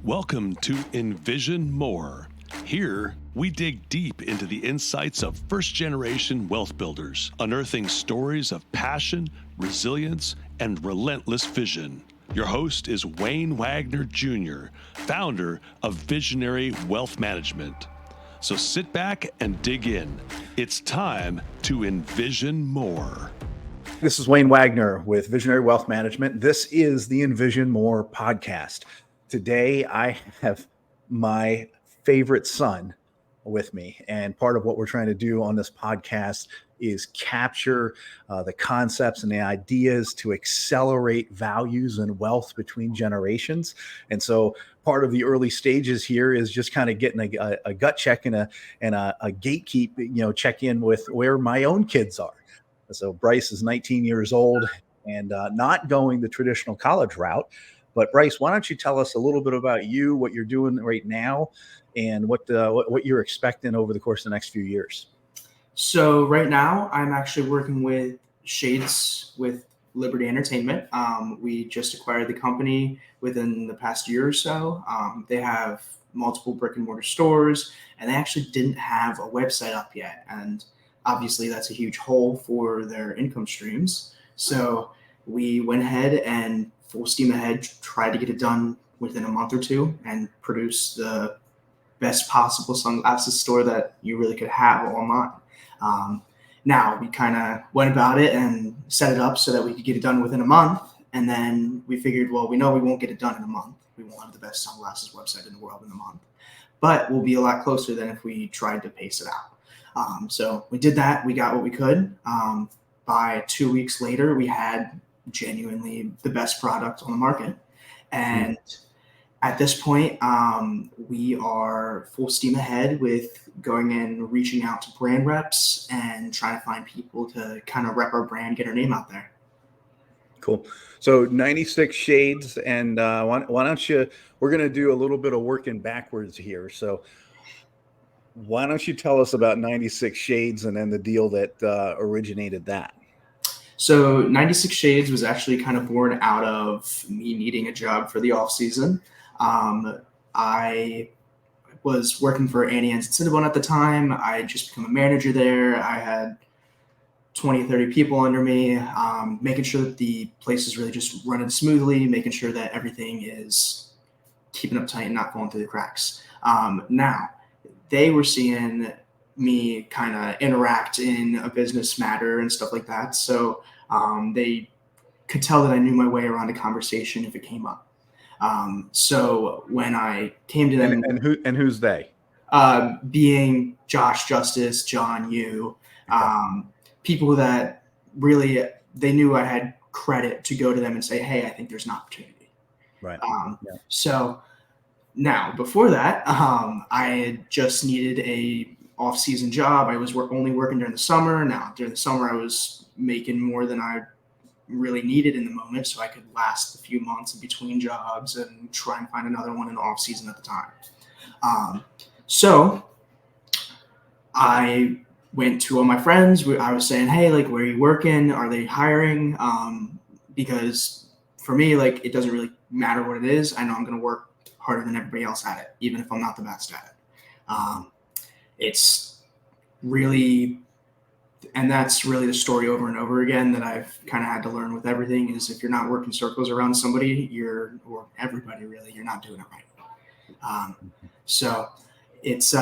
Welcome to Envision More. Here, we dig deep into the insights of first-generation wealth builders, unearthing stories of passion, resilience, and relentless vision. Your host is Wayne Wagner Jr., founder of Visionary Wealth Management. So sit back and dig in. It's time to envision more. This is Wayne Wagner with Visionary Wealth Management. This is the Envision More podcast. Today, I have my favorite son with me. And part of what we're trying to do on this podcast is capture the concepts and the ideas to accelerate values and wealth between generations. And so part of the early stages here is just kind of getting a gut check and a gatekeep, check in with where my own kids are. So Bryce is 19 years old and not going the traditional college route. But Bryce, why don't you tell us a little bit about you, what you're doing right now, and what you're expecting over the course of the next few years? So right now, I'm actually working with Shades with Liberty Entertainment. We just acquired the company within the past year or so. They have multiple brick and mortar stores, and they actually didn't have a website up yet. And obviously, that's a huge hole for their income streams. So we went ahead and full steam ahead, tried to get it done within a month or two and produce the best possible sunglasses store that you really could have online. Now we kind of went about it and set it up so that we could get it done within a month. And then we figured, well, we know we won't get it done in a month. We won't have the best sunglasses website in the world in a month, but we'll be a lot closer than if we tried to pace it out. So we did that. We got what we could. By 2 weeks later, we had genuinely the best product on the market. And at this point, we are full steam ahead with going and reaching out to brand reps and trying to find people to kind of rep our brand, get our name out there. Cool. So 96 shades. And why don't you, we're going to do a little bit of working backwards here. So why don't you tell us about 96 shades and then the deal that originated that? So 96 Shades was actually kind of born out of me needing a job for the off season. I was working for Annie Ann's at Cinnabon at the time. I had just become a manager there. I had 20, 30 people under me, making sure that the place is really just running smoothly, making sure that everything is keeping up tight and not falling through the cracks. Now, they were seeing me kind of interact in a business matter and stuff like that. So they could tell that I knew my way around a conversation if it came up. So when I came to them, and who's they? Being Josh, Justice, John, you, people that really, they knew I had credit to go to them and say, hey, I think there's an opportunity. Right. So now before that, I had just needed a off-season job. I was only working during the summer. Now during the summer, I was making more than I really needed in the moment, so I could last a few months in between jobs and try and find another one in the off-season at the time. So I went to all my friends. I was saying, hey, like, where are you working? Are they hiring? Because for me, like, it doesn't really matter what it is. I know I'm going to work harder than everybody else at it, even if I'm not the best at it. It's really, and that's really the story over and over again that I've kind of had to learn with everything is if you're not working circles around somebody, or everybody really, you're not doing it right. So it's,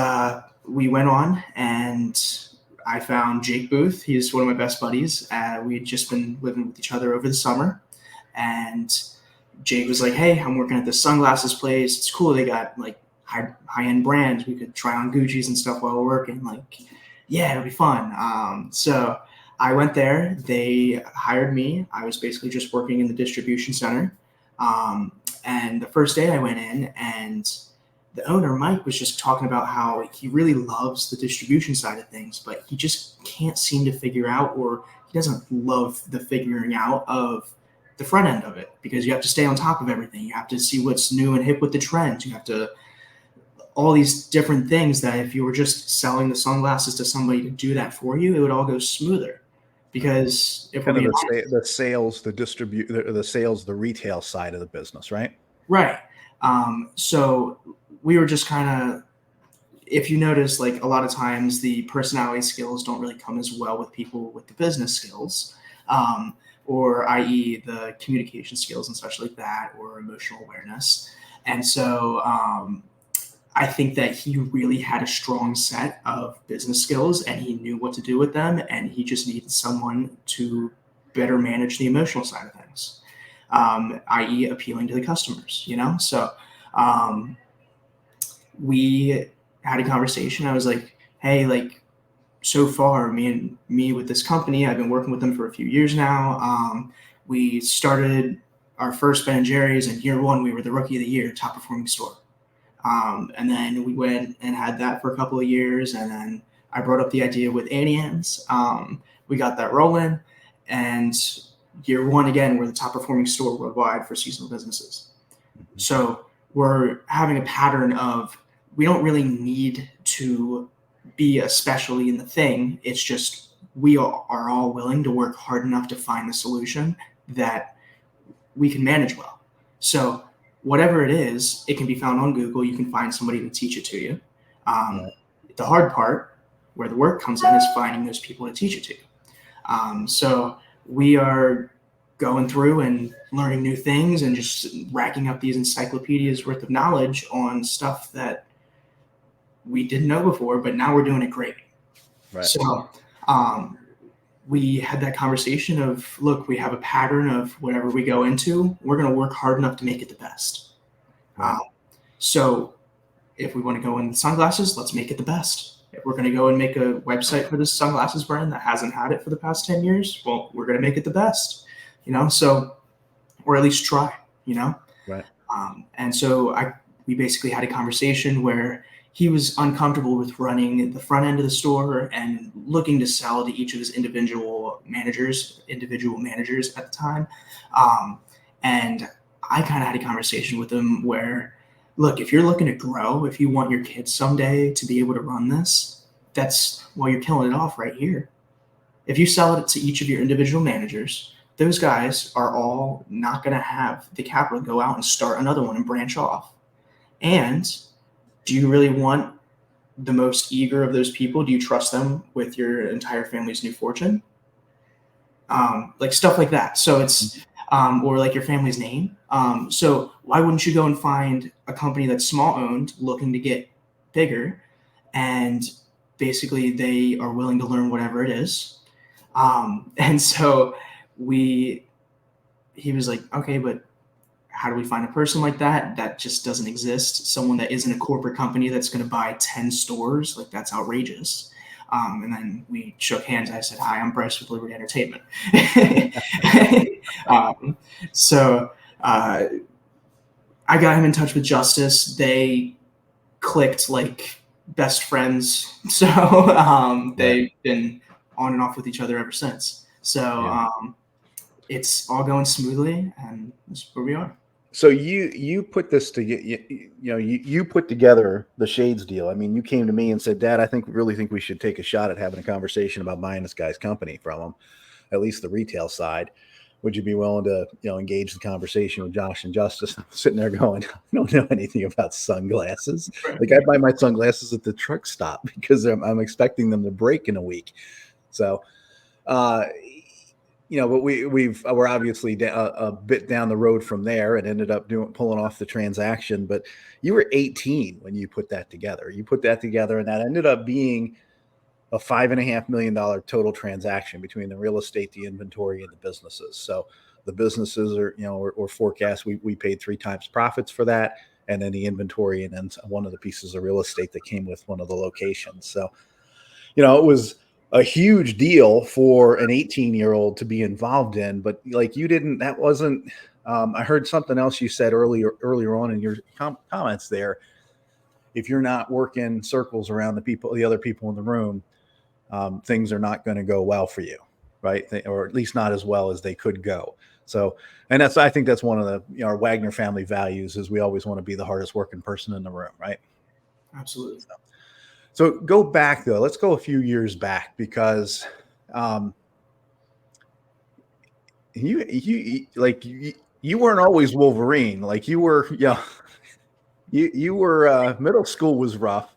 we went on and I found Jake Booth. He's one of my best buddies. We had just been living with each other over the summer, and Jake was like, hey, I'm working at this sunglasses place. It's cool. They got like high-end brands. We could try on Gucci's and stuff while we're working. Like, yeah, it'll be fun. So I went there. They hired me. I was basically just working in the distribution center. And the first day I went in, and the owner, Mike, was just talking about how he really loves the distribution side of things, but he just can't seem to figure out, or he doesn't love the figuring out of the front end of it, because you have to stay on top of everything. You have to see what's new and hip with the trends. You have to all these different things that if you were just selling the sunglasses to somebody to do that for you, it would all go smoother. Because if kind of the sales, the retail side of the business, right? Right. So we were just kind of, if you notice, like a lot of times the personality skills don't really come as well with people with the business skills, or i.e. the communication skills and such like that, or emotional awareness. And so I think that he really had a strong set of business skills and he knew what to do with them. And he just needed someone to better manage the emotional side of things, i.e. appealing to the customers, So we had a conversation. I was like, hey, like, so far, me with this company, I've been working with them for a few years now. We started our first Ben& Jerry's, and year one, we were the rookie of the year, top performing store. And then we went and had that for a couple of years. And then I brought up the idea with Annie Ann's. We got that rolling. And year one, again, we're the top performing store worldwide for seasonal businesses. So we're having a pattern of, we don't really need to be a specialty in the thing. It's just we are all willing to work hard enough to find the solution that we can manage well. So whatever it is, it can be found on Google. You can find somebody to teach it to you. The hard part, where the work comes in, is finding those people to teach it to you. So we are going through and learning new things and just racking up these encyclopedias worth of knowledge on stuff that we didn't know before, but now we're doing it great. Right. So we had that conversation of, look, we have a pattern of whatever we go into, we're going to work hard enough to make it the best. Right. So if we want to go in sunglasses, let's make it the best. If we're going to go and make a website for this sunglasses brand that hasn't had it for the past 10 years, well, we're going to make it the best, so, or at least try, Right. And so we basically had a conversation where he was uncomfortable with running the front end of the store and looking to sell to each of his individual managers at the time. And I kind of had a conversation with him where, look, if you're looking to grow, if you want your kids someday to be able to run this, you're killing it off right here. If you sell it to each of your individual managers, those guys are all not going to have the capital to go out and start another one and branch off. And do you really want the most eager of those people? Do you trust them with your entire family's new fortune? Like stuff like that. So it's, or like your family's name. So why wouldn't you go and find a company that's small owned, looking to get bigger, and basically they are willing to learn whatever it is. And so he was like, okay, but how do we find a person like that? That just doesn't exist. Someone that isn't a corporate company that's going to buy 10 stores. Like, that's outrageous. And then we shook hands. I said, hi, I'm Bryce with Liberty Entertainment. So I got him in touch with Justice. They clicked like best friends. So they've been on and off with each other ever since. So it's all going smoothly, and that's where we are. So you put this together, you put together the Shades deal. I mean, you came to me and said, Dad, I really think we should take a shot at having a conversation about buying this guy's company from him, at least the retail side. Would you be willing to, engage the conversation with Josh and Justice? I'm sitting there going, I don't know anything about sunglasses. Like, I buy my sunglasses at the truck stop because I'm expecting them to break in a week. So, but we're obviously a bit down the road from there and ended up pulling off the transaction. But you were 18 when you put that together. And that ended up being a $5.5 million total transaction between the real estate, the inventory, and the businesses. So the businesses or forecast, we paid 3 times profits for that, and then the inventory, and then one of the pieces of real estate that came with one of the locations. So, it was a huge deal for an 18-year-old to be involved in, but like that wasn't, I heard something else you said earlier on in your comments there. If you're not working circles around the other people in the room, things are not going to go well for you, right? Or at least not as well as they could go. So, and I think that's one of our Wagner family values, is we always want to be the hardest working person in the room, right? Absolutely. So go back though. Let's go a few years back, because you you weren't always Wolverine. Like you were, you were middle school was rough,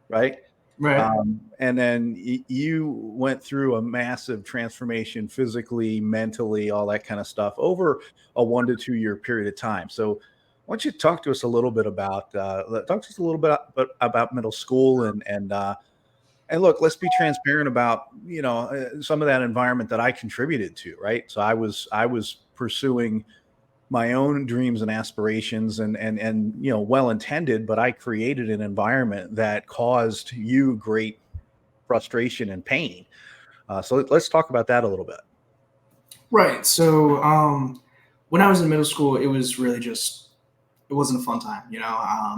right? Right. And then you went through a massive transformation physically, mentally, all that kind of stuff over a 1 to 2 year period of time. So why don't you talk to us a little bit about about middle school and look, let's be transparent about some of that environment that I contributed to, right? So I was pursuing my own dreams and aspirations and well intended, but I created an environment that caused you great frustration and pain. So let's talk about that a little bit. Right. So when I was in middle school, it was really just it wasn't a fun time.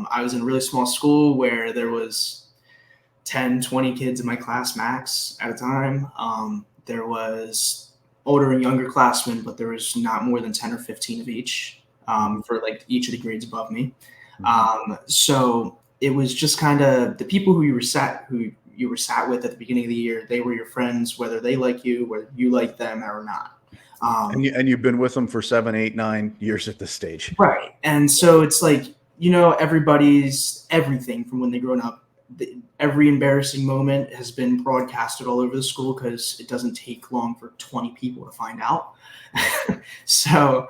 I was in a really small school where there was 10, 20 kids in my class max at a time. There was older and younger classmen, but there was not more than 10 or 15 of each for like each of the grades above me. So it was just kind of the people who you were sat with at the beginning of the year. They were your friends, whether they like you, whether you like them or not. And you've been with them for 7, 8, 9 years at this stage. Right. And so it's like, everybody's everything from when they've grown up. Every embarrassing moment has been broadcasted all over the school because it doesn't take long for 20 people to find out. So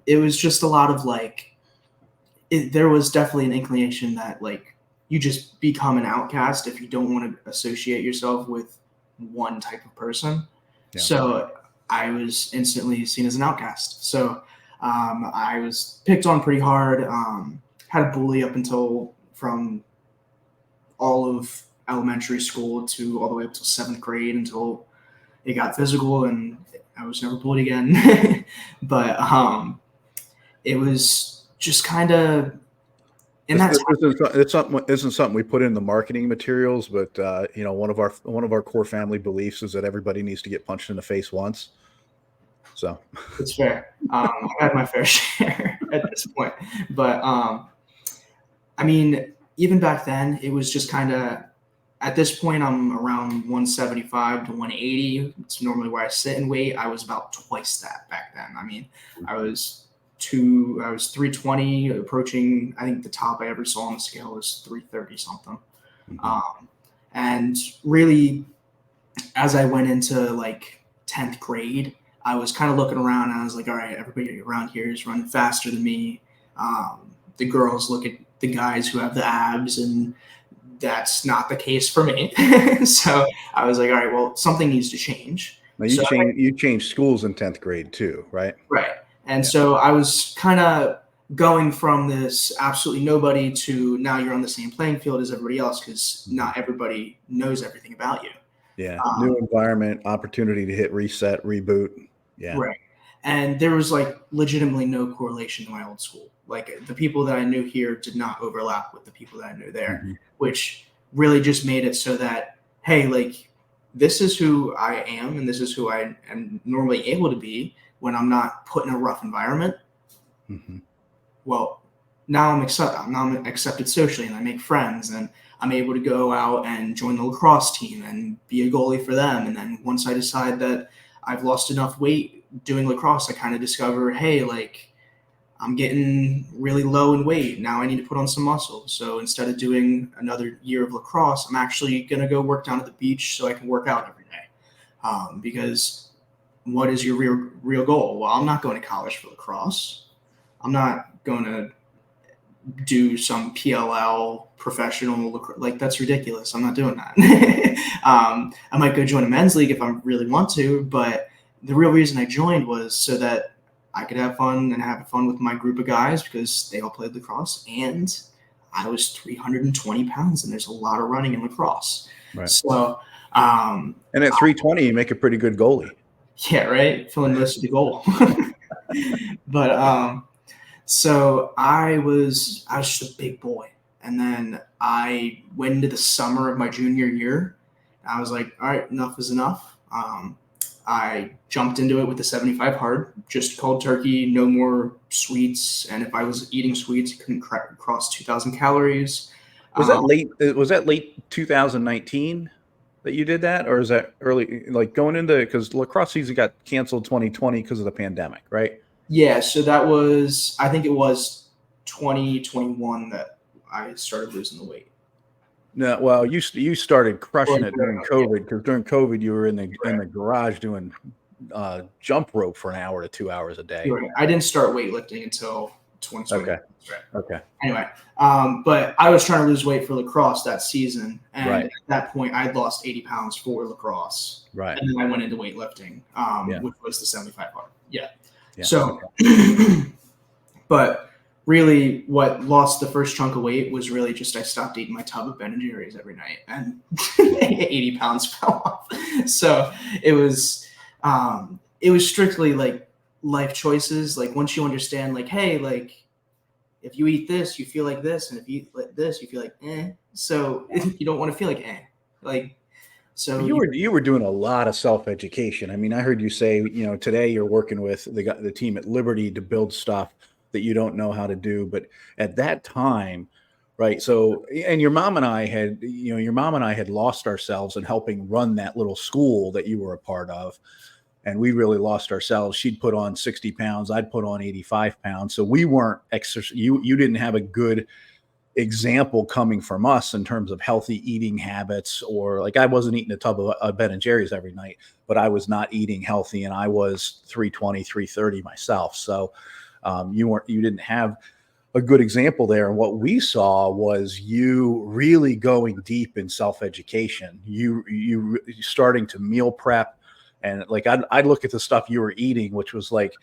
it was just a lot of like, there was definitely an inclination that like you just become an outcast if you don't want to associate yourself with one type of person. Yeah. So I was instantly seen as an outcast. So I was picked on pretty hard, had a bully up until from all of elementary school to all the way up to 7th grade until it got physical and I was never bullied again. But it was just kind of It's isn't something we put in the marketing materials, but one of our core family beliefs is that everybody needs to get punched in the face once. So it's fair. I've had my fair share at this point, but I mean, even back then, it was just kind of. At this point, I'm around 175 to 180. It's normally where I sit and weight. I was about twice that back then. I mean, I was 320, approaching. I think the top I ever saw on the scale was 330 something. And really, as I went into like 10th grade, I was kind of looking around and I was like, all right, everybody around here is running faster than me. The girls look at the guys who have the abs, and that's not the case for me. So I was like, all right, well, something needs to change. Now you changed schools in 10th grade too, right? Right. And so I was kind of going from this absolutely nobody to now you're on the same playing field as everybody else because not everybody knows everything about you. Yeah. New environment, opportunity to hit reset, reboot. Yeah. Right. And there was like legitimately no correlation to my old school. Like the people that I knew here did not overlap with the people that I knew there, which really just made it so that, hey, like this is who I am and this is who I am normally able to be when I'm not put in a rough environment. Well, now I'm accepted socially and I make friends and I'm able to go out and join the lacrosse team and be a goalie for them. And then once I decide that I've lost enough weight doing lacrosse, I kind of discover, hey, like I'm getting really low in weight. Now I need to put on some muscle. So instead of doing another year of lacrosse, I'm actually going to go work down at the beach so I can work out every day. Because what is your real goal? Well, I'm not going to college for lacrosse. I'm not going to do some PLL professional, like that's ridiculous. I'm not doing that. I might go join a men's league if I really want to, but the real reason I joined was so that I could have fun and have fun with my group of guys because they all played lacrosse and I was 320 pounds and there's a lot of running in lacrosse. Right. So, and at 320, you make a pretty good goalie. Yeah, right. Filling most of the goal. But so I was just a big boy. And then I went into the summer of my junior year. I was like, all right, enough is enough. I jumped into it with the 75 hard, just cold turkey, no more sweets. And if I was eating sweets, it couldn't cross 2,000 calories. Was that late 2019 that you did that? Or is that early, like going into, because lacrosse season got canceled 2020 because of the pandemic, right? Yeah, so I think it was 2021 that I started losing the weight. No, well, you started crushing Or it during yeah, COVID, because during COVID you were in the right. garage doing jump rope for an hour to 2 hours a day. You're right. I didn't start weightlifting until 2020. Okay. Right. Okay. Anyway, but I was trying to lose weight for lacrosse that season, and Right. at that point, I had lost 80 pounds for lacrosse, Right. and then I went into weightlifting, Yeah. which was the 75 part. Yeah. Yeah. So, Okay. but really, what lost the first chunk of weight was really just I stopped eating my tub of Ben and Jerry's every night, and 80 pounds fell off. So it was strictly like life choices. Like once you understand, like, hey, like if you eat this, you feel like this, and if you eat like this, you feel like eh. So you don't want to feel like eh. Like so You were doing a lot of self-education. I mean, I heard you say, today you're working with the team at Liberty to build stuff that you don't know how to do, but at that time, right? So, and your mom and I had lost ourselves in helping run that little school that you were a part of, and we really lost ourselves. She'd put on 60 pounds, I'd put on 85 pounds, so we weren't you didn't have a good example coming from us in terms of healthy eating habits, or like I wasn't eating a tub of Ben and Jerry's every night, but I was not eating healthy, and I was 320, 330 myself. So you didn't have a good example there. And what we saw was you really going deep in self-education. You starting to meal prep, and like I'd look at the stuff you were eating, which was like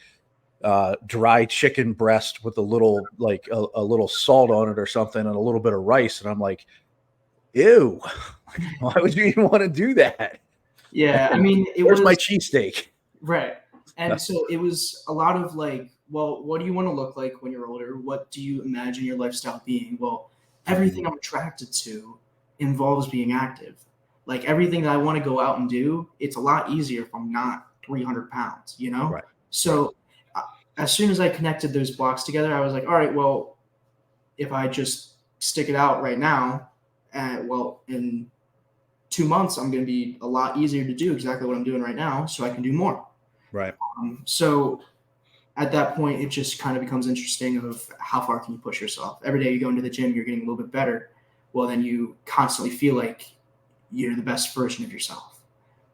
dry chicken breast with a little like a little salt on it or something, and a little bit of rice, and I'm like, ew, why would you even want to do that? yeah, I And mean it where's was my cheesesteak? right. And so it was a lot of like, well, what do you want to look like when you're older? What do you imagine your lifestyle being? Well, everything I'm attracted to involves being active. Like everything that I want to go out and do, it's a lot easier if I'm not 300 pounds, you know? Right. So as soon as I connected those blocks together, I was like, all right, well, if I just stick it out right now, well, in 2 months, I'm going to be a lot easier to do exactly what I'm doing right now, so I can do more. Right. So at that point, it just kind of becomes interesting of how far can you push yourself. Every day you go into the gym, you're getting a little bit better. Well, then you constantly feel like you're the best version of yourself.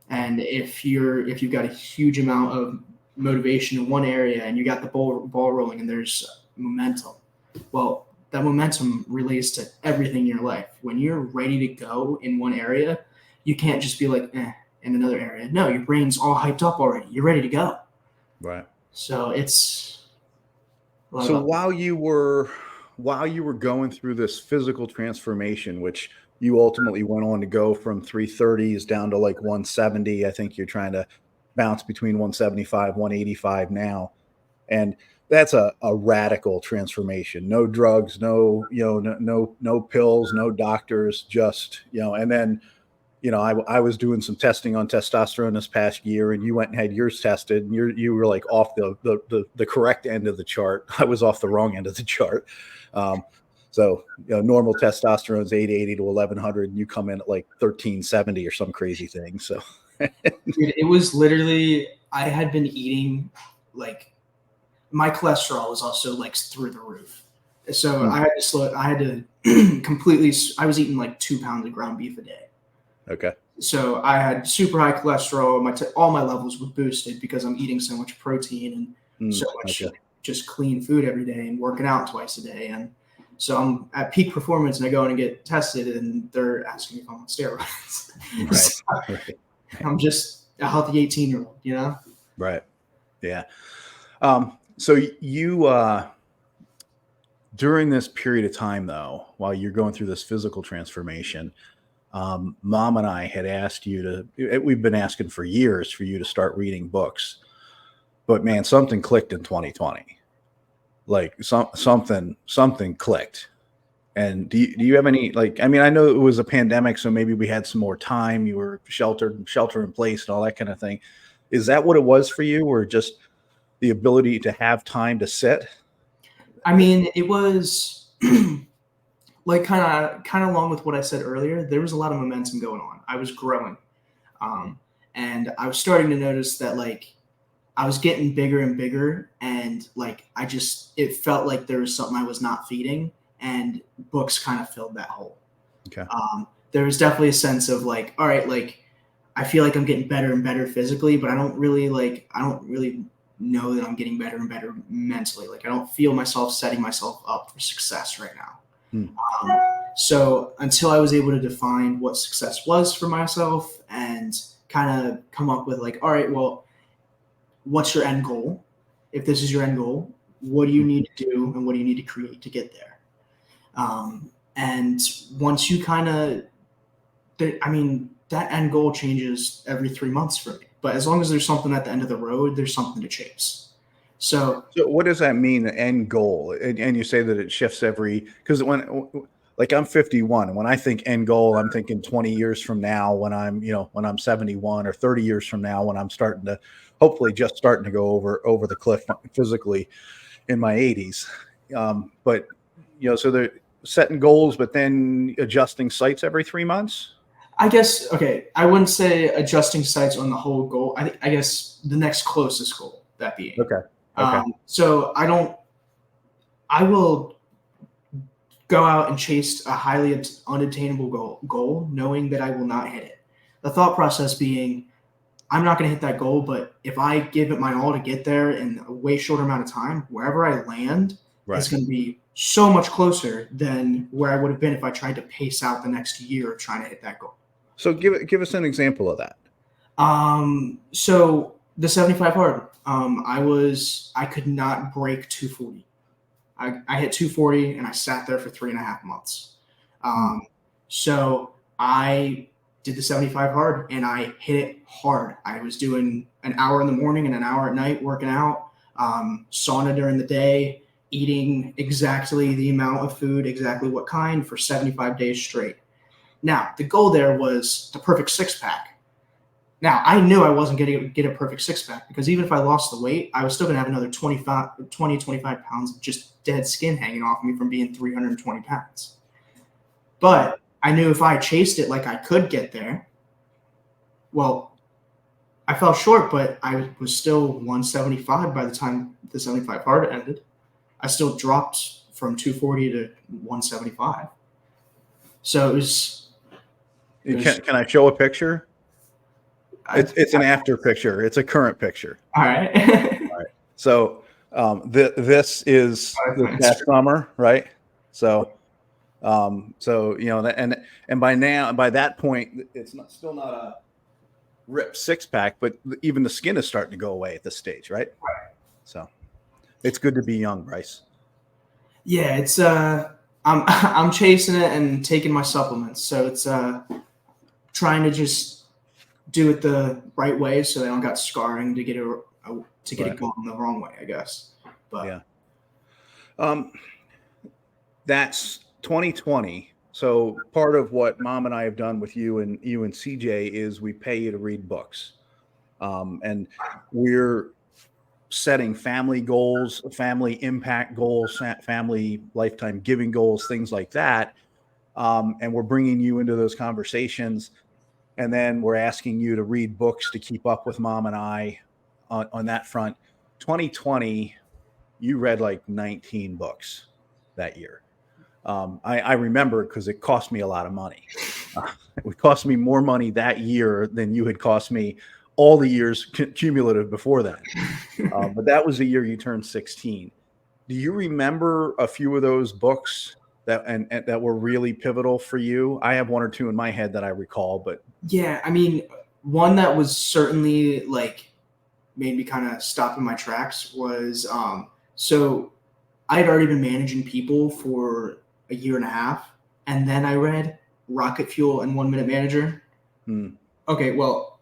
And if you've got a huge amount of motivation in one area and you got the ball rolling and there's momentum, well, that momentum relates to everything in your life. When you're ready to go in one area, you can't just be like, in another area. No, your brain's all hyped up already. You're ready to go. Right. So it's So while you were going through this physical transformation, which you ultimately went on to go from 330s down to like 170, I think you're trying to bounce between 175, 185 now. And that's a radical transformation. No drugs, no pills, no doctors, just, and then, I was doing some testing on testosterone this past year, and you went and had yours tested, and you were like off the correct end of the chart. I was off the wrong end of the chart. So normal testosterone is 880 to 1100, and you come in at like 1370 or some crazy thing. So dude, it was literally, I had been eating like, my cholesterol was also like through the roof. So I had to completely, I was eating like 2 pounds of ground beef a day. Okay. So I had super high cholesterol. All my levels were boosted because I'm eating so much protein and so much just clean food every day and working out twice a day. And so I'm at peak performance, and I go in and get tested, and they're asking me if I'm on steroids. Right. So Right. I'm just a healthy 18-year-old, Right. Yeah. So you during this period of time, though, while you're going through this physical transformation, Mom and I had asked you we've been asking for years for you to start reading books, but man, something clicked in 2020. Like something clicked. And do you have any, like, I mean, I know it was a pandemic, so maybe we had some more time. You were shelter in place and all that kind of thing. Is that what it was for you, or just the ability to have time to sit? I mean, it was like kind of along with what I said earlier. There was a lot of momentum going on. I was growing, and I was starting to notice that like I was getting bigger and bigger, and like it felt like there was something I was not feeding, and books kind of filled that hole. Okay. There was definitely a sense of like, all right, like I feel like I'm getting better and better physically, but I don't really know that I'm getting better and better mentally. Like I don't feel myself setting myself up for success right now. So until I was able to define what success was for myself and kind of come up with like, all right, well, what's your end goal? If this is your end goal, what do you need to do and what do you need to create to get there? And once you kind of, that end goal changes every 3 months for me. But as long as there's something at the end of the road, there's something to chase. So what does that mean, the end goal? And you say that it shifts because like I'm 51, and when I think end goal, I'm thinking 20 years from now when I'm 71, or 30 years from now when I'm hopefully just starting to go over the cliff physically in my 80s. But so they're setting goals, but then adjusting sights every 3 months. I guess, okay, I wouldn't say adjusting sights on the whole goal. I guess the next closest goal, that being. Okay. So I will go out and chase a highly unattainable goal, knowing that I will not hit it. The thought process being, I'm not going to hit that goal, but if I give it my all to get there in a way shorter amount of time, wherever I land is going to be so much closer than where I would have been if I tried to pace out the next year of trying to hit that goal. So give us an example of that. So the 75 hard, I could not break 240. I hit 240 and I sat there for 3.5 months. So I did the 75 hard and I hit it hard. I was doing an hour in the morning and an hour at night working out, sauna during the day, eating exactly the amount of food, exactly what kind, for 75 days straight. Now, the goal there was the perfect six-pack. Now, I knew I wasn't going to get a perfect six-pack because even if I lost the weight, I was still going to have another 20, 25 pounds of just dead skin hanging off me from being 320 pounds. But I knew if I chased it like I could get there, well, I fell short, but I was still 175 by the time the 75 hard ended. I still dropped from 240 to 175. So it was... Can I show a picture? It's an after picture. It's a current picture. All right. All right. So this is that summer, right? So and by that point, it's still not a ripped six-pack, but even the skin is starting to go away at this stage, right? So it's good to be young, Bryce. Yeah, it's I'm chasing it and taking my supplements, so it's trying to just do it the right way so I don't got scarring to get it going the wrong way, I guess. But yeah, that's 2020. So part of what Mom and I have done with you and CJ is we pay you to read books, and we're setting family goals, family impact goals, family lifetime giving goals, things like that. And we're bringing you into those conversations. And then we're asking you to read books to keep up with Mom and I on that front. 2020, you read like 19 books that year. I remember because it cost me a lot of money. It cost me more money that year than you had cost me all the years cumulative before that. But that was the year you turned 16. Do you remember a few of those books that were really pivotal for you? I have one or two in my head that I recall, but yeah, I mean, one that was certainly like made me kind of stop in my tracks was so I had already been managing people for a year and a half, and then I read Rocket Fuel and 1 Minute Manager. Okay, well,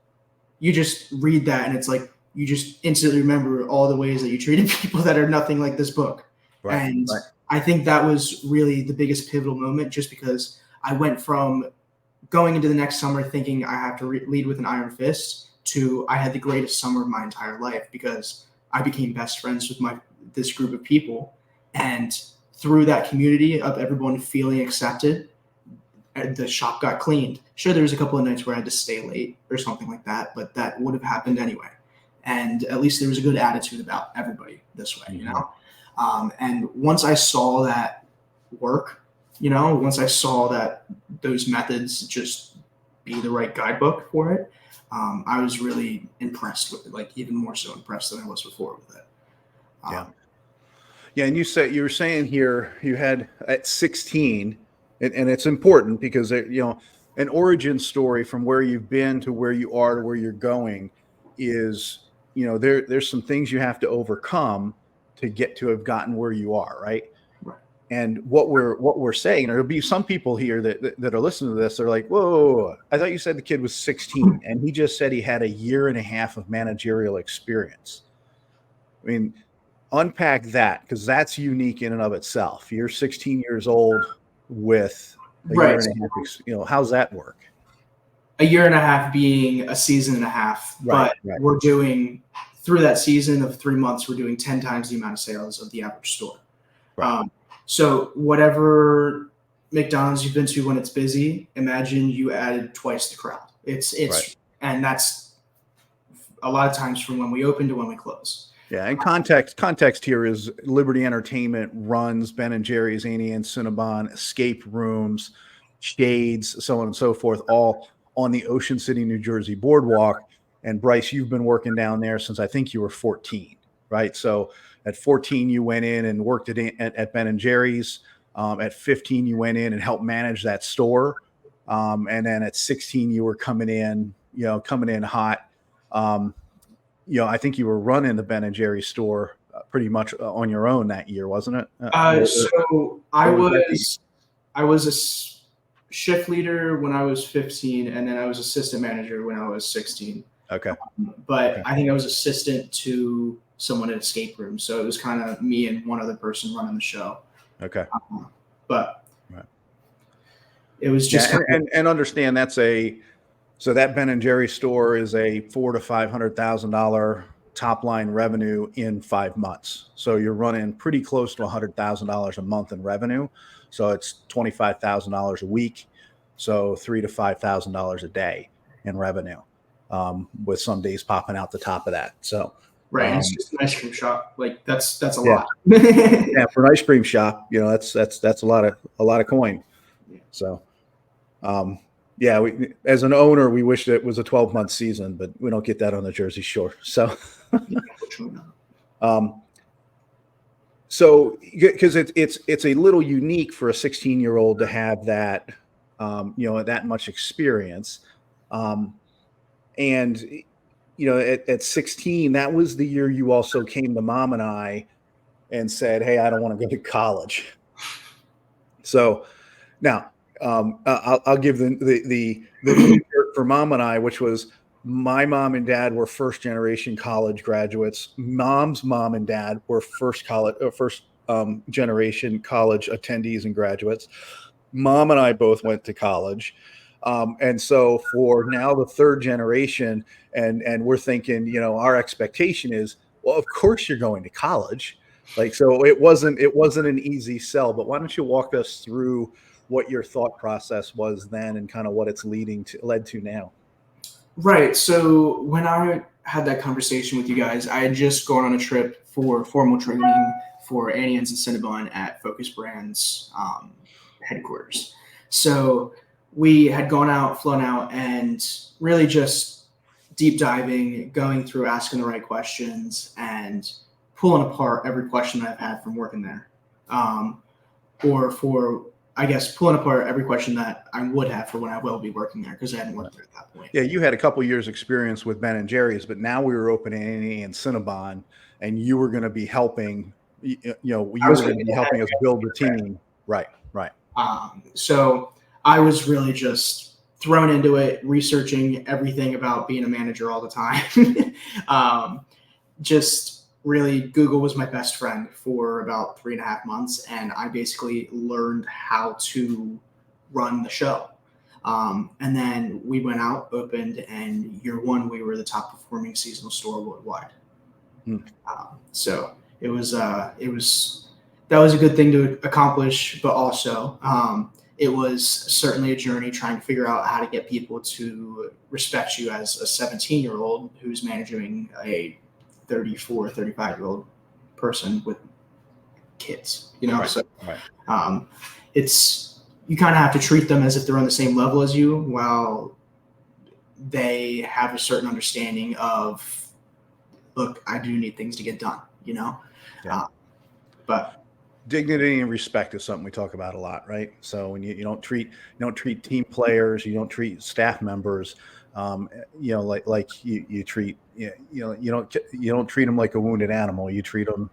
you just read that and it's like you just instantly remember all the ways that you treated people that are nothing like this book. Right. I think that was really the biggest pivotal moment, just because I went from going into the next summer thinking I have to lead with an iron fist to I had the greatest summer of my entire life because I became best friends with this group of people. And through that community of everyone feeling accepted, the shop got cleaned. Sure, there was a couple of nights where I had to stay late or something like that, but that would have happened anyway. and at least there was a good attitude about everybody this way, you know? And once I saw that work, once I saw that those methods just be the right guidebook for it, I was really impressed with it, like even more so impressed than I was before with it. Yeah. And you were saying here you had at 16, and it's important because, an origin story from where you've been to where you are to where you're going is, there's some things you have to overcome to get to have gotten where you are. Right. And what we're saying, there'll be some people here that are listening to this. They're like, whoa, I thought you said the kid was 16 and he just said he had a year and a half of managerial experience. I mean, unpack that, because that's unique in and of itself. You're 16 years old with a year and a half. How's that work? A year and a half being a season and a half, but we're doing, through that season of 3 months, we're doing 10 times the amount of sales of the average store. Right. So whatever McDonald's you've been to when it's busy, imagine you added twice the crowd. It's right. And that's a lot of times from when we open to when we close. Yeah, and context here is Liberty Entertainment runs Ben and Jerry's, Annie and Cinnabon, escape rooms, Shades, so on and so forth, all on the Ocean City, New Jersey boardwalk. And Bryce, you've been working down there since I think you were 14, right? So at 14, you went in and worked at Ben and Jerry's. At 15, you went in and helped manage that store. And then at 16, you were coming in hot. I think you were running the Ben and Jerry's store pretty much on your own that year, wasn't it? So I was a shift leader when I was 15, and then I was assistant manager when I was 16. Okay. But I think I was assistant to someone at escape room, so it was kind of me and one other person running the show. Okay. But it was just and understand so that Ben and Jerry's store is a $400,000 to $500,000 top line revenue in 5 months. So you're running pretty close to $100,000 a month in revenue. So it's $25,000 a week. So $3,000 to $5,000 a day in revenue, with some days popping out the top of that. So right, it's just an ice cream shop. Like that's a lot. Yeah, for an ice cream shop, that's a lot of coin. So, we, as an owner, we wish it was a 12-month season, but we don't get that on the Jersey Shore. So, because it's a little unique for a 16-year-old to have that, that much experience, and at 16, that was the year you also came to Mom and I and said, "Hey, I don't want to go to college." So now I'll give the for Mom and I, which was my mom and dad were first generation college graduates. Mom's mom and dad were first generation college attendees and graduates. Mom and I both went to college. And so for now the third generation, and we're thinking, our expectation is, well, of course you're going to college. So it wasn't an easy sell, but why don't you walk us through what your thought process was then and kind of what it's led to now? Right. So when I had that conversation with you guys, I had just gone on a trip for formal training for Annie and Cinnabon at Focus Brands headquarters. So we had flown out, and really just deep diving, going through, asking the right questions, and pulling apart every question that I've had from working there. Pulling apart every question that I would have for when I will be working there, because I hadn't worked there at that point. Yeah, you had a couple years experience with Ben and Jerry's, but now we were opening Annie and Cinnabon, and you were going to be helping, us build the team. Right. So I was really just thrown into it, researching everything about being a manager all the time. Just really, Google was my best friend for about 3.5 months, and I basically learned how to run the show. And then we went out, opened, and year one, we were the top performing seasonal store worldwide. So that was a good thing to accomplish, but also it was certainly a journey trying to figure out how to get people to respect you as a 17-year-old who's managing a 34, 35-year-old person with kids, Right. So Right. it's, you kind of have to treat them as if they're on the same level as you, while they have a certain understanding of, look, I do need things to get done, Yeah. But dignity and respect is something we talk about a lot, right? So when you don't treat team players, you don't treat staff members, like you treat you don't treat them like a wounded animal. You treat them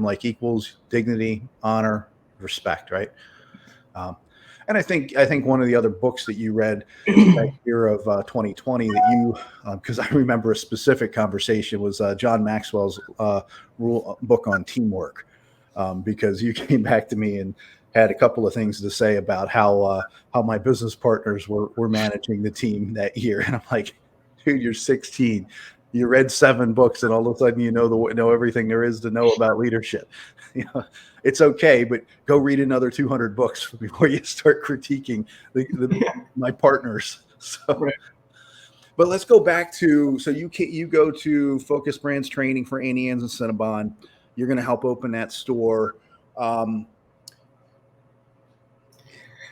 like equals, dignity, honor, respect, right? And I think one of the other books that you read that year of 2020 that you, because I remember a specific conversation, was John Maxwell's book on teamwork. Because you came back to me and had a couple of things to say about how my business partners were managing the team that year, and I'm like, dude, you're 16, you read 7 books, and all of a sudden you know everything there is to know about leadership. It's okay, but go read another 200 books before you start critiquing my partners. So. Right. But let's go back to, so you go to Focus Brands training for Annie Ann's and Cinnabon. You're going to help open that store. And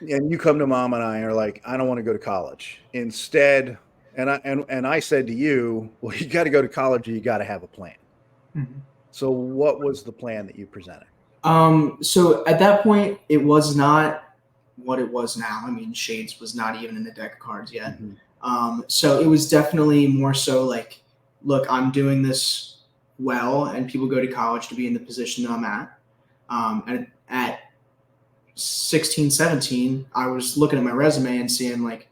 you come to mom and I are like, I don't want to go to college. Instead, and I said to you, well, you got to go to college or you got to have a plan. Mm-hmm. So what was the plan that you presented? So at that point, it was not what it was now. I mean, Shades was not even in the deck of cards yet. Mm-hmm. So it was definitely more so like, look, I'm doing this well, and people go to college to be in the position that I'm at. And at 16, 17, I was looking at my resume and seeing like,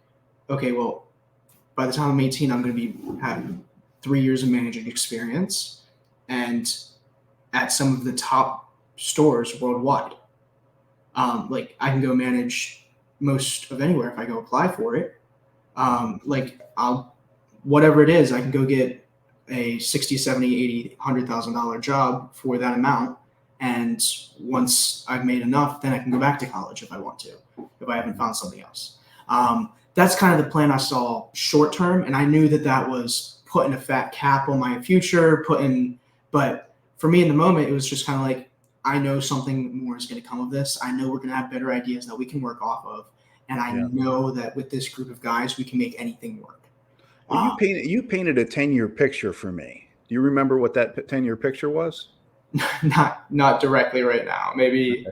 okay, well, by the time I'm 18, I'm going to be having 3 years of managing experience and at some of the top stores worldwide. Like I can go manage most of anywhere if I go apply for it. Whatever it is, I can go get a 60, 70, 80, $100,000 job for that amount. And once I've made enough, then I can go back to college if I want to, if I haven't found something else. That's kind of the plan I saw short term. And I knew that was putting a fat cap on my future, but for me in the moment, it was just kind of like, I know something more is going to come of this. I know we're going to have better ideas that we can work off of. And I know that with this group of guys, we can make anything work. Well, you painted a 10-year picture for me. Do you remember what that 10-year picture was? Not directly right now. Maybe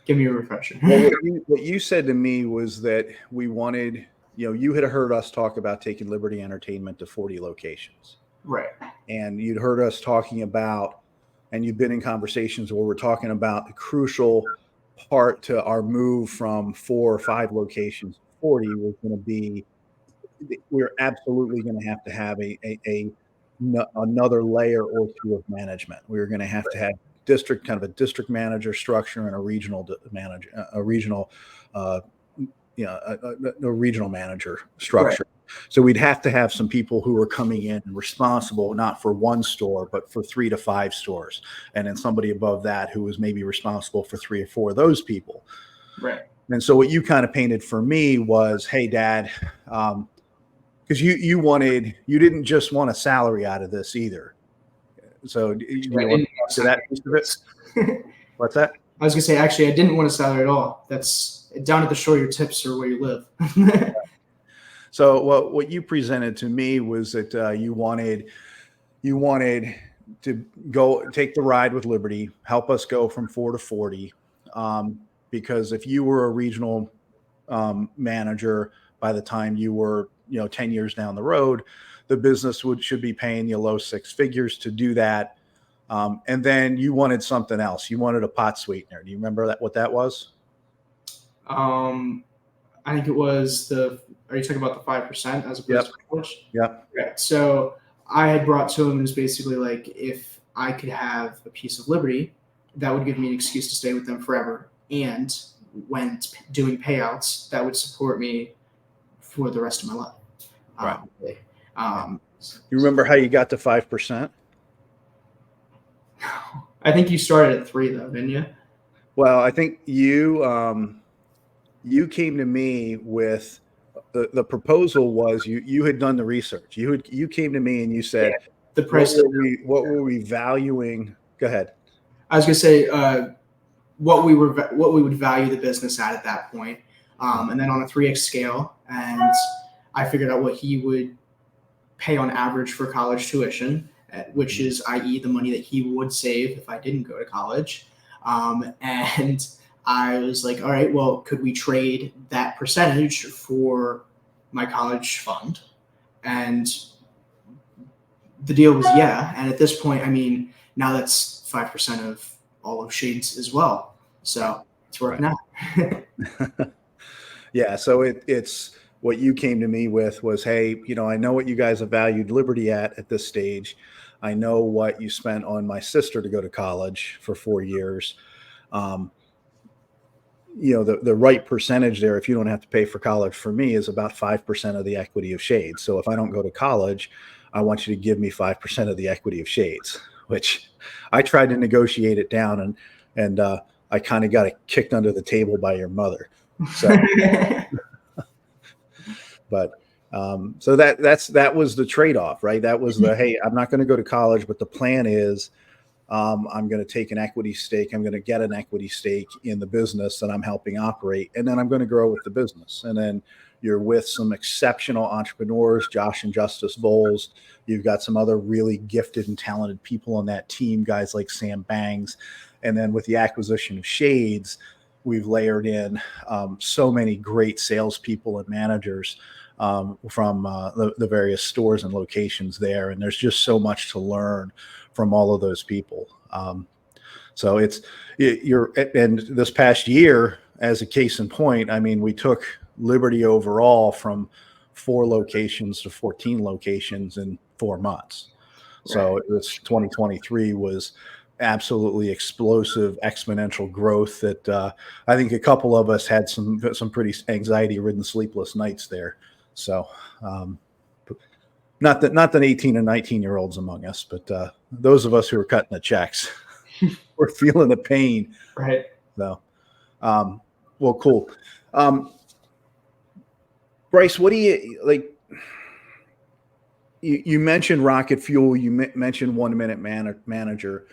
give me a refresher. Well, what you said to me was that we wanted, you had heard us talk about taking Liberty Entertainment to 40 locations. Right. And you'd heard us talking about, and you've been in conversations where we're talking about the crucial part to our move from 4 or 5 locations to 40 was going to be, we're absolutely going to have another layer or 2 of management. We were going to have to have kind of a district manager structure and a regional manager, a regional manager structure. Right. So we'd have to have some people who are coming in and responsible not for 1 store, but for 3 to 5 stores, and then somebody above that who was maybe responsible for 3 or 4 of those people. Right. And so what you kind of painted for me was, hey, Dad, because you didn't just want a salary out of this either. So that piece of it? What's that? I was gonna say, actually, I didn't want a salary at all. That's down at the shore. Your tips are where you live. So what you presented to me was that you wanted to go take the ride with Liberty, help us go from 4 to 40. Because if you were a regional manager by the time you were 10 years down the road, the business should be paying you low 6 figures to do that. And then you wanted something else. You wanted a pot sweetener. Do you remember what that was? I think it was are you talking about the 5% as opposed to 4%? Yep. Yeah. So I had brought to him, it was basically like, if I could have a piece of Liberty, that would give me an excuse to stay with them forever. And when doing payouts, that would support me for the rest of my life. Right. You remember how you got to 5%? I think you started at 3 though, didn't you? Well, I think you you came to me with the proposal was you had done the research. You came to me and you Yeah, said, the price. what were we valuing? Go ahead. I was gonna say what we would value the business at that point, and then on a 3x scale, and I figured out what he would pay on average for college tuition, which is, i.e., the money that he would save if I didn't go to college. And I was like, all right, well, could we trade that percentage for my college fund? And the deal was yeah. And at this point, I mean, now that's 5% of all of Shades as well. So it's working out. Yeah. So it's what you came to me with was, hey, I know what you guys have valued Liberty at this stage. I know what you spent on my sister to go to college for 4 years. The right percentage there, if you don't have to pay for college for me, is about 5% of the equity of Shades. So if I don't go to college, I want you to give me 5% of the equity of Shades, which I tried to negotiate it down, and I kind of got it kicked under the table by your mother. So, but so that was the trade-off, right? That was hey, I'm not going to go to college, but the plan is I'm going to take an equity stake. I'm going to get an equity stake in the business that I'm helping operate. And then I'm going to grow with the business. And then you're with some exceptional entrepreneurs, Josh and Justice Bowles. You've got some other really gifted and talented people on that team, guys like Sam Bangs. And then with the acquisition of Shades, we've layered in so many great salespeople and managers from the various stores and locations there. And there's just so much to learn from all of those people. So and this past year, as a case in point, I mean, we took Liberty overall from 4 locations to 14 locations in 4 months. Right. So this 2023 was absolutely explosive, exponential growth that I think a couple of us had some pretty anxiety-ridden, sleepless nights there. So not that 18 and 19-year-olds among us, but those of us who are cutting the checks, we're feeling the pain. Right. So, well, cool. Bryce, what do you like? You mentioned Rocket Fuel. You mentioned 1 Minute Manager.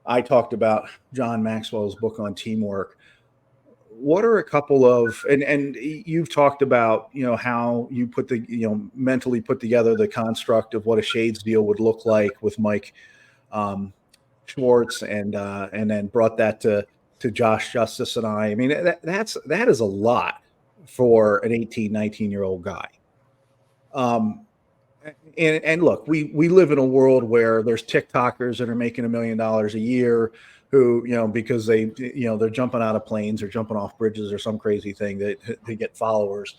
I talked about John Maxwell's book on teamwork. What are a couple of, and you've talked about, how you mentally put together the construct of what a Shades deal would look like with Mike Schwartz, and then brought that to Josh Justice and I. I mean, that is a lot for an 18, 19-year-old guy. And look, we live in a world where there's TikTokers that are making $1 million a year who, because they're jumping out of planes or jumping off bridges or some crazy thing that get followers.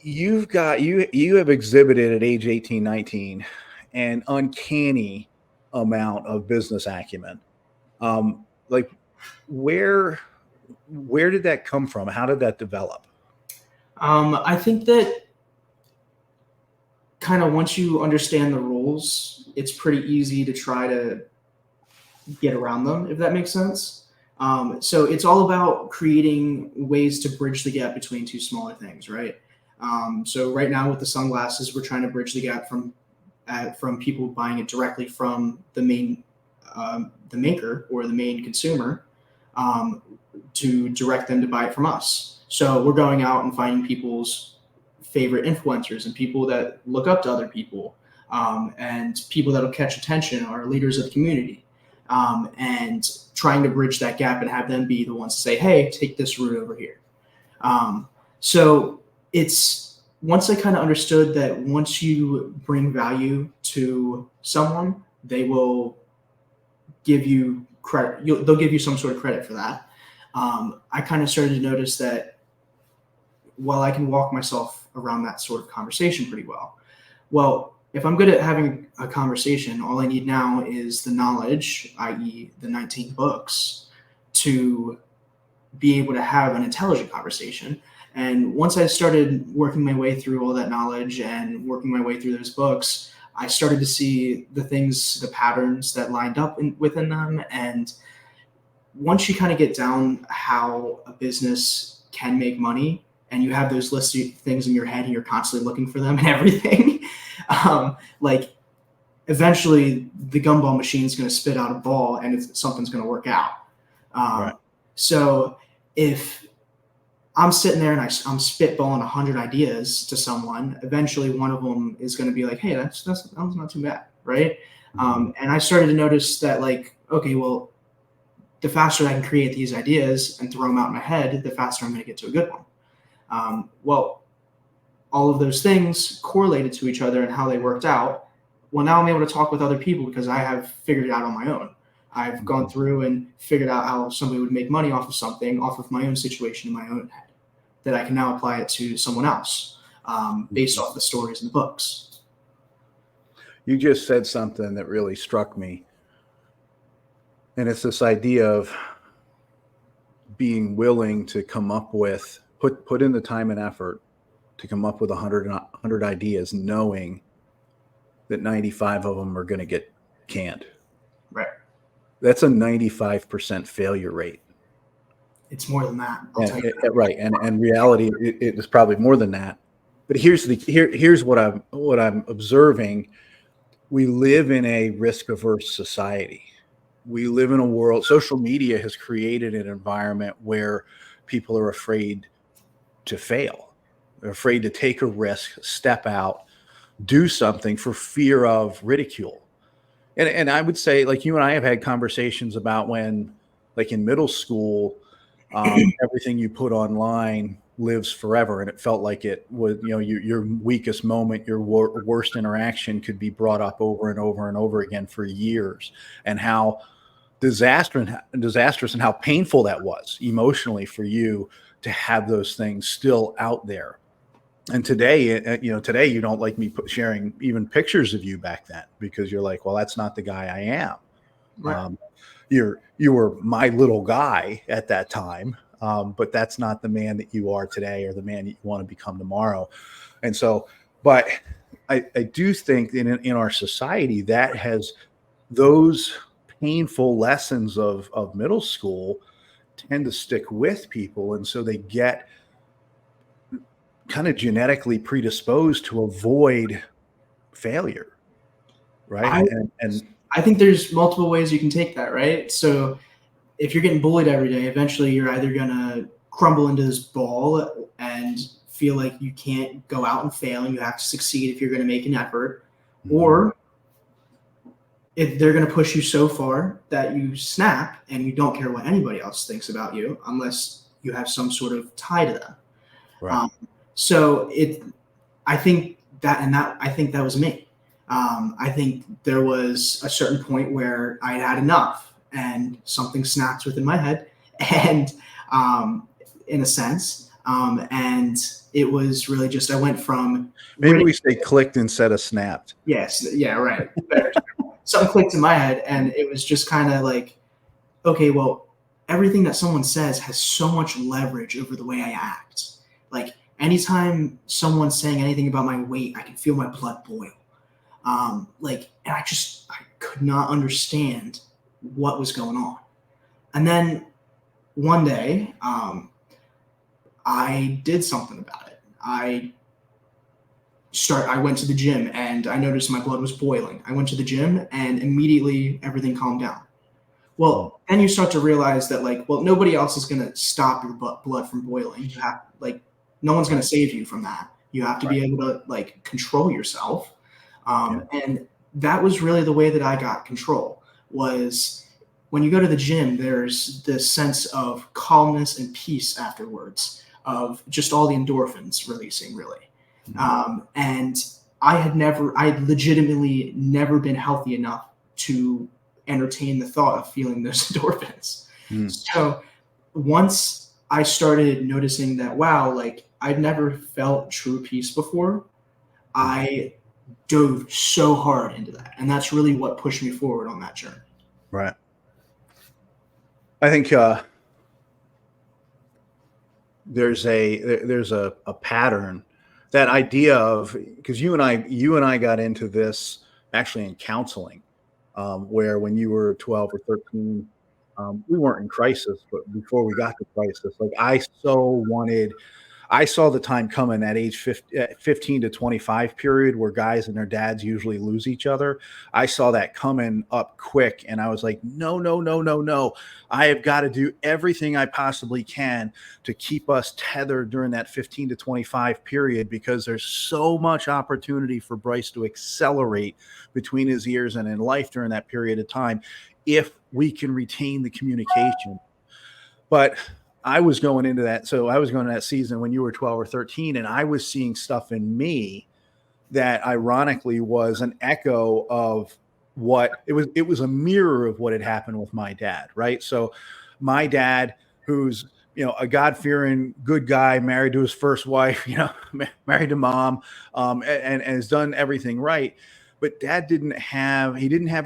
You have exhibited at age 18, 19 an uncanny amount of business acumen. Like where did that come from? How did that develop? I think that kind of once you understand the rules, it's pretty easy to try to get around them, if that makes sense. So it's all about creating ways to bridge the gap between 2 smaller things, right? So right now with the sunglasses, we're trying to bridge the gap from people buying it directly from the maker or the main consumer, to direct them to buy it from us. So we're going out and finding people's favorite influencers and people that look up to other people, and people that'll catch attention are leaders of the community, and trying to bridge that gap and have them be the ones to say, hey, take this route over here. So it's once I kind of understood that once you bring value to someone, they will give you credit. They'll give you some sort of credit for that. I kind of started to notice that while I can walk myself around that sort of conversation pretty well, if I'm good at having a conversation, all I need now is the knowledge, i.e. the 19 books, to be able to have an intelligent conversation. And once I started working my way through all that knowledge and working my way through those books, I started to see the things, the patterns that lined up within them, and once you kind of get down how a business can make money, and you have those lists of things in your head and you're constantly looking for them and everything, like eventually the gumball machine is going to spit out a ball and something's going to work out. Right. So if I'm sitting there and I'm spitballing 100 ideas to someone, eventually one of them is going to be like, hey, that's not too bad, right? And I started to notice that, like, okay, well, the faster I can create these ideas and throw them out in my head, the faster I'm going to get to a good one. Well, all of those things correlated to each other and how they worked out. Well, now I'm able to talk with other people because I have figured it out on my own. I've gone through and figured out how somebody would make money off of something, off of my own situation in my own head, that I can now apply it to someone else based off the stories in the books. You just said something that really struck me. And it's this idea of being willing to come up with, put in the time and effort to come up with 100 ideas, knowing that 95 of them are going to get canned. Right. That's a 95% failure rate. It's more than that. Right. And reality, it is probably more than that. But here's what I'm observing. We live in a risk-averse society. We live in a world, social media has created an environment where people are afraid to fail. They're afraid to take a risk, step out, do something for fear of ridicule. And I would say, like, you and I have had conversations about when, like in middle school, everything you put online lives forever. And it felt like it was, your weakest moment, your worst interaction could be brought up over and over and over again for years, and how disastrous and how painful that was emotionally for you to have those things still out there. And today you don't like me sharing even pictures of you back then, because you're like, well, that's not the guy I am. Right. You were my little guy at that time, but that's not the man that you are today, or the man that you want to become tomorrow. And so, but I do think in our society that has those painful lessons of middle school tend to stick with people. And so they get kind of genetically predisposed to avoid failure. Right. I think there's multiple ways you can take that, right? So if you're getting bullied every day, eventually you're either going to crumble into this ball and feel like you can't go out and fail and you have to succeed if you're going to make an effort, or if they're going to push you so far that you snap and you don't care what anybody else thinks about you unless you have some sort of tie to them. Right. So I think that was me. I think there was a certain point where I had enough and something snapped within my head, and in a sense, and it was really just, I went from, maybe we say clicked instead of snapped. Yes. Yeah. Right. Something clicked in my head, and it was just kind of like, okay, well, everything that someone says has so much leverage over the way I act. Like, anytime someone's saying anything about my weight, I can feel my blood boil. And I could not understand what was going on. And then one day, I did something about it. I went to the gym and I noticed my blood was boiling. I went to the gym and immediately everything calmed down. Well, then you start to realize that, like, well, nobody else is going to stop your blood from boiling. You have, like, no one's going to save you from that. You have to be able to, like, control yourself. And that was really the way that I got control. Was when you go to the gym, there's this sense of calmness and peace afterwards, of just all the endorphins releasing, really. And I had legitimately never been healthy enough to entertain the thought of feeling those endorphins. So once I started noticing that, wow, like, I'd never felt true peace before, I dove so hard into that. And that's really what pushed me forward on that journey. Right. I think there's a pattern, that idea of, because you and I got into this actually in counseling, where when you were 12 or 13, We weren't in crisis, but before we got to crisis, like I saw the time coming at age 15 to 25 period where guys and their dads usually lose each other. I saw that coming up quick and I was like, no, no, no, no, no. I have got to do everything I possibly can to keep us tethered during that 15 to 25 period because there's so much opportunity for Bryce to accelerate between his ears and in life during that period of time if we can retain the communication. But I was going into that. So I was going to that season when you were 12 or 13, and I was seeing stuff in me that ironically was an echo of what it was. It was a mirror of what had happened with my dad. Right. So my dad, who's, a God-fearing, good guy, married to his first wife, married to mom, and has done everything right. But dad didn't have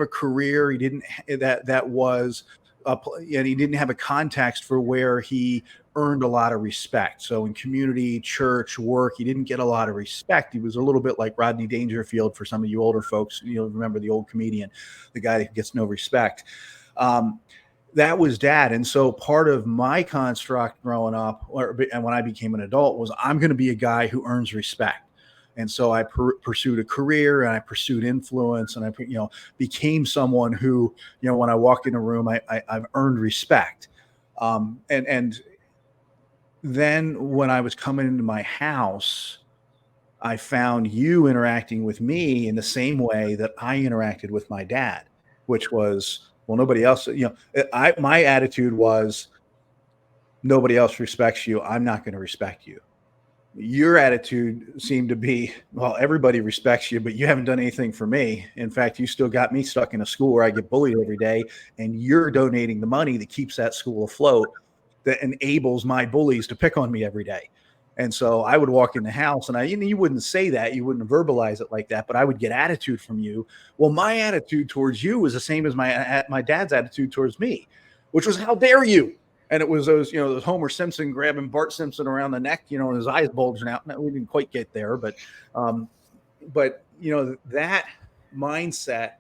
a career. He didn't, that was, and he didn't have a context for where he earned a lot of respect. So in community, church, work, he didn't get a lot of respect. He was a little bit like Rodney Dangerfield for some of you older folks. Remember the old comedian, the guy that gets no respect. That was dad. And so part of my construct growing up and when I became an adult was I'm going to be a guy who earns respect. And so I pursued a career and I pursued influence and I became someone who, when I walked in a room, I've earned respect. And then when I was coming into my house, I found you interacting with me in the same way that I interacted with my dad, which was, well, nobody else, my attitude was nobody else respects you. I'm not going to respect you. Your attitude seemed to be, well, everybody respects you, but you haven't done anything for me. In fact, you still got me stuck in a school where I get bullied every day, and you're donating the money that keeps that school afloat, that enables my bullies to pick on me every day. And so I would walk in the house and you wouldn't say that, you wouldn't verbalize it like that, but I would get attitude from you. Well, my attitude towards you was the same as my dad's attitude towards me, which was, how dare you? And it was those Homer Simpson grabbing Bart Simpson around the neck, and his eyes bulging out. No, we didn't quite get there, but that mindset,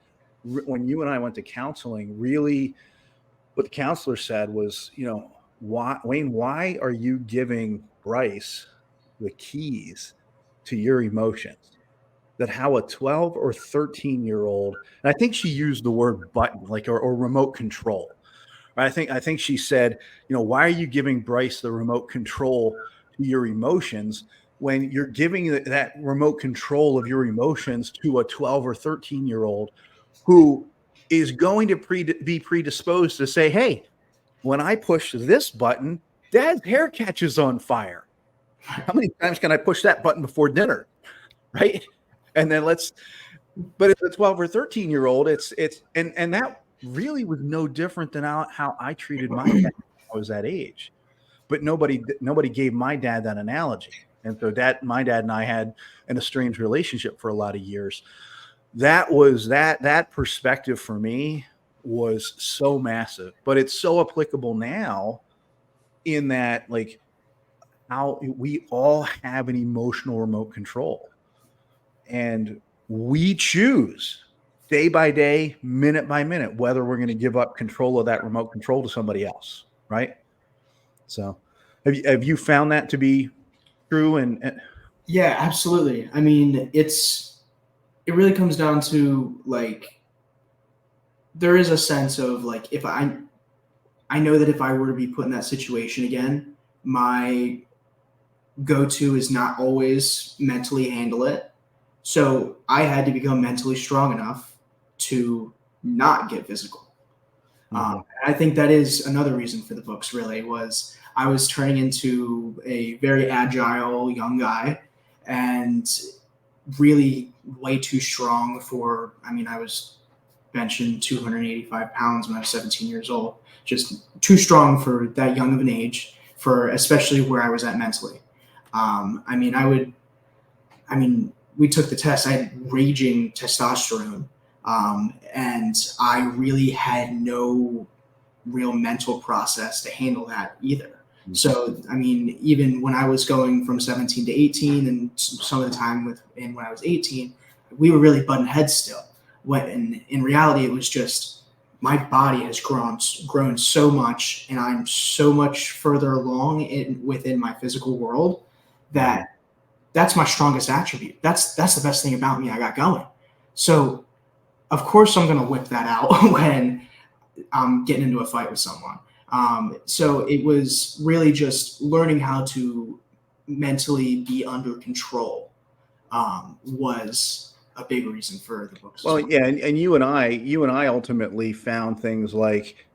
when you and I went to counseling, really what the counselor said was, why are you giving Bryce the keys to your emotions? That how a 12 or 13-year-old, and I think she used the word button, like, or remote control. I think she said, why are you giving Bryce the remote control to your emotions when you're giving that remote control of your emotions to a 12 or 13-year-old who is going to be predisposed to say, hey, when I push this button, Dad's hair catches on fire. How many times can I push that button before dinner? Right. And then but if a 12 or 13-year-old, and that really was no different than how I treated my dad when I was that age. But nobody gave my dad that analogy. And so my dad and I had an estranged relationship for a lot of years. That was that perspective for me was so massive, but it's so applicable now in that, like, how we all have an emotional remote control and we choose day by day, minute by minute, whether we're going to give up control of that remote control to somebody else. Right. So have you found that to be true? And yeah, absolutely. I mean, it really comes down to, like, there is a sense of, like, if I know that if I were to be put in that situation again, my go-to is not always mentally handle it. So I had to become mentally strong enough to not get physical. I think that is another reason for the books, really, was I was turning into a very agile young guy and really way too strong I was benching 285 pounds when I was 17 years old, just too strong for that young of an age, for especially where I was at mentally. We took the test. I had raging testosterone, and I really had no real mental process to handle that either. Mm-hmm. So, even when I was going from 17 to 18 and some of the time when I was 18, we were really butting heads still. When in reality, it was just my body has grown so much, and I'm so much further along within my physical world that that's my strongest attribute. That's the best thing about me I got going. So of course I'm going to whip that out when I'm getting into a fight with someone. So it was really just learning how to mentally be under control was a big reason for the books. Well, yeah, and you and I ultimately found things like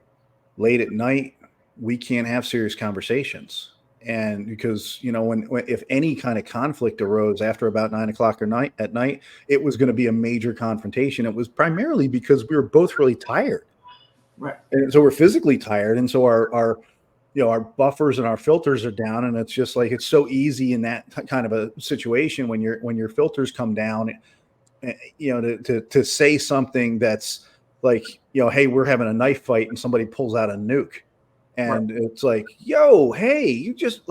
late at night we can't have serious conversations, and because when if any kind of conflict arose after about 9 o'clock at night, it was going to be a major confrontation. It was primarily because we were both really tired, right? And so we're physically tired, and so our buffers and our filters are down, and it's just like it's so easy in that kind of a situation when your filters come down. To say something that's like, hey, we're having a knife fight and somebody pulls out a nuke, and it's like, yo, hey, you just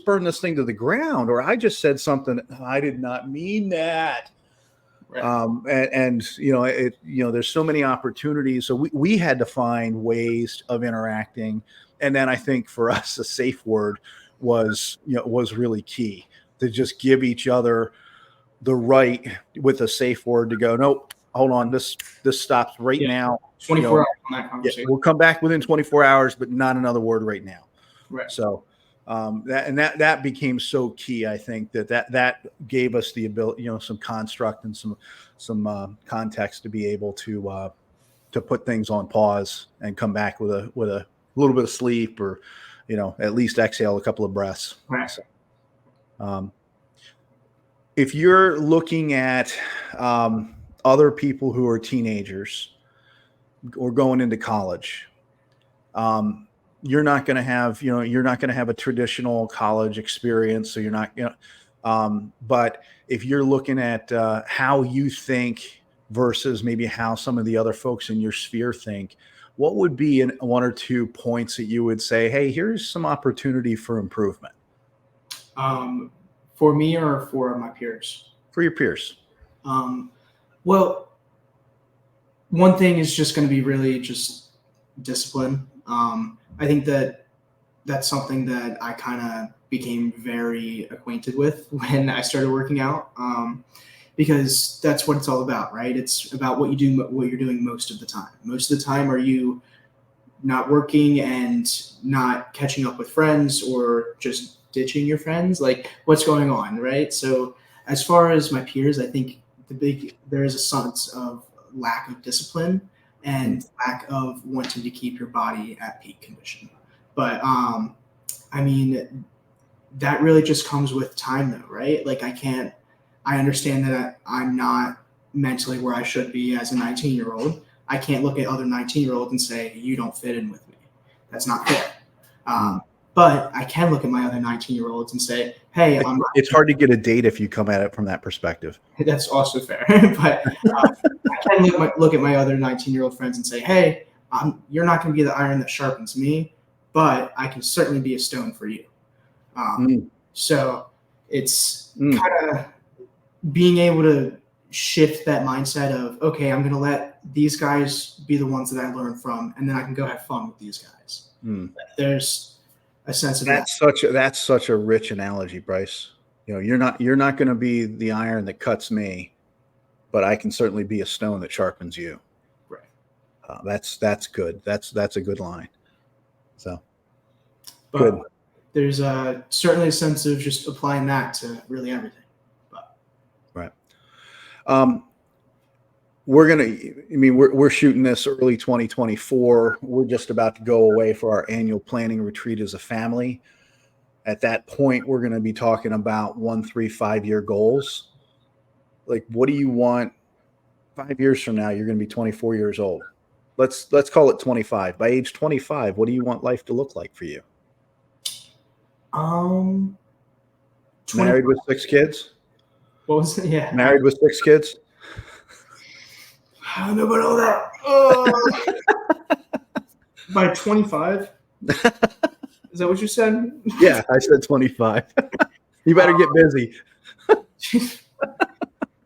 burned this thing to the ground, or I just said something, I did not mean that. There's so many opportunities. So we had to find ways of interacting. And then I think for us, a safe word was really key, to just give each other the right with a safe word to go, nope, hold on, this stops right now. 24 hours on that conversation. We'll come back within 24 hours, but not another word right now. Right. So that became so key. I think that gave us the ability, some construct and some context to be able to put things on pause and come back with a little bit of sleep, or at least exhale a couple of breaths. Right. So, if you're looking at other people who are teenagers or going into college, you're not going to have a traditional college experience. So you're not, but if you're looking at how you think versus maybe how some of the other folks in your sphere think, what would be one or two points that you would say, hey, here's some opportunity for improvement? For me or for my peers? For your peers. Well, one thing is just going to be really just discipline. I think that's something that I kind of became very acquainted with when I started working out, because that's what it's all about, right? It's about what you're doing most of the time. Most of the time, are you not working and not catching up with friends, or just ditching your friends? Like, what's going on, right? So as far as my peers, I think there is a sense of lack of discipline and lack of wanting to keep your body at peak condition. But that really just comes with time, though, right? Like, I understand that I'm not mentally where I should be as a 19-year-old. I can't look at other 19-year-olds and say, you don't fit in with me. That's not fair. But I can look at my other 19-year-olds and say, hey, it's hard to get a date if you come at it from that perspective. That's also fair. But I can look at my other 19-year-old friends and say, hey, you're not going to be the iron that sharpens me, but I can certainly be a stone for you. So it's kind of being able to shift that mindset of, okay, I'm going to let these guys be the ones that I learn from, and then I can go have fun with these guys. There's a sense of that's such a rich analogy, Bryce. You're not going to be the iron that cuts me, but I can certainly be a stone that sharpens you. Right. That's good. That's a good line. So, but good. There's certainly a sense of just applying that to really everything. Right. We're shooting this early 2024. We're just about to go away for our annual planning retreat as a family. At that point, we're going to be talking about 1, 3, 5-year goals. Like, what do you want 5 years from now? You're going to be 24 years old. Let's call it 25. By age 25, what do you want life to look like for you? Married with 6 kids? What was it? Yeah. Married with 6 kids? I don't know about all that. By 25? Is that what you said? Yeah, I said 25. You better get busy.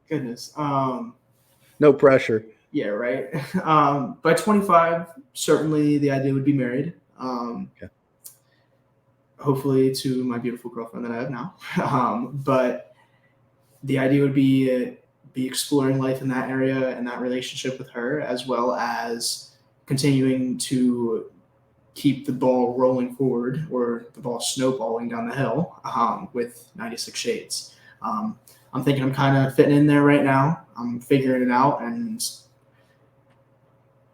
Goodness. No pressure. Yeah, right. By 25, certainly the idea would be married. Okay. Hopefully to my beautiful girlfriend that I have now. But the idea would be exploring life in that area and that relationship with her, as well as continuing to keep the ball rolling forward, or the ball snowballing down the hill, with 96 Shades. I'm thinking I'm kind of fitting in there right now. I'm figuring it out, and it's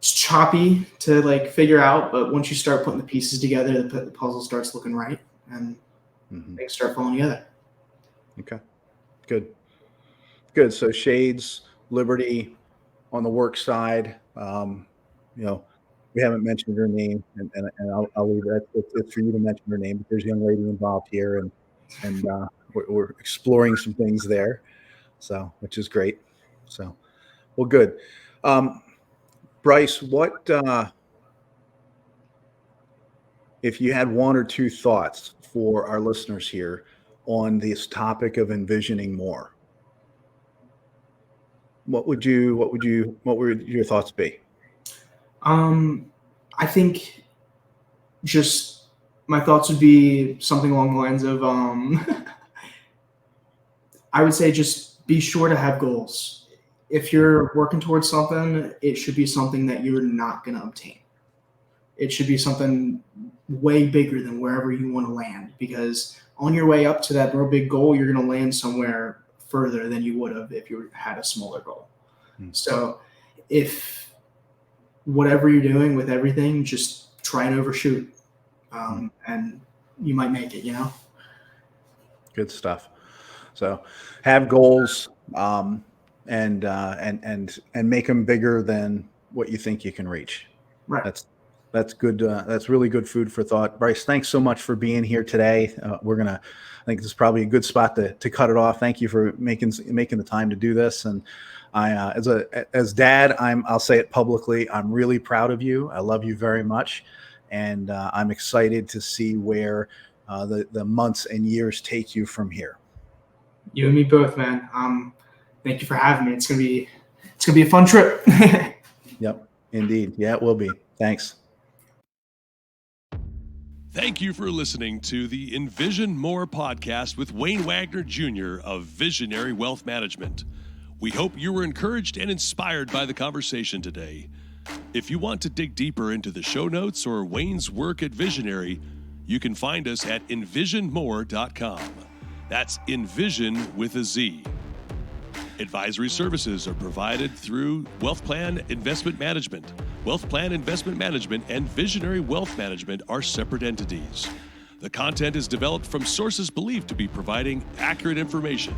choppy to like figure out, but once you start putting the pieces together, the puzzle starts looking right, and things start falling together. Okay, good. So Shades, Liberty on the work side. We haven't mentioned her name, and I'll leave that. It's for you to mention her name, but there's a young lady involved here, and we're exploring some things there, so which is great. So, well, good. Bryce, what if you had one or two thoughts for our listeners here on this topic of envisioning more? What would your thoughts be? I think just my thoughts would be something along the lines of, I would say just be sure to have goals. If you're working towards something, it should be something that you're not going to obtain. It should be something way bigger than wherever you want to land, because on your way up to that real big goal, you're going to land somewhere further than you would have if you had a smaller goal. So if whatever you're doing with everything, just try and overshoot, and you might make it, Good stuff. So have goals, and make them bigger than what you think you can reach. Right. That's good. That's really good food for thought. Bryce, thanks so much for being here today. I think this is probably a good spot to cut it off. Thank you for making the time to do this. And I, as dad, I'll say it publicly, I'm really proud of you. I love you very much. And I'm excited to see where the months and years take you from here. You and me both, man. Thank you for having me. It's gonna be a fun trip. Yep, indeed. Yeah, it will be. Thanks. Thank you for listening to the Envision More podcast with Wayne Wagner Jr. of Visionary Wealth Management. We hope you were encouraged and inspired by the conversation today. If you want to dig deeper into the show notes or Wayne's work at Visionary, you can find us at envisionmore.com. That's Envision with a Z. Advisory services are provided through Wealth Plan Investment Management. Wealth Plan Investment Management and Visionary Wealth Management are separate entities. The content is developed from sources believed to be providing accurate information.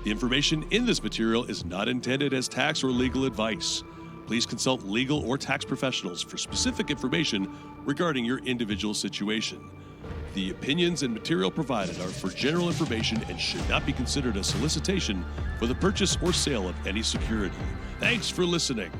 The information in this material is not intended as tax or legal advice. Please consult legal or tax professionals for specific information regarding your individual situation. The opinions and material provided are for general information and should not be considered a solicitation for the purchase or sale of any security. Thanks for listening.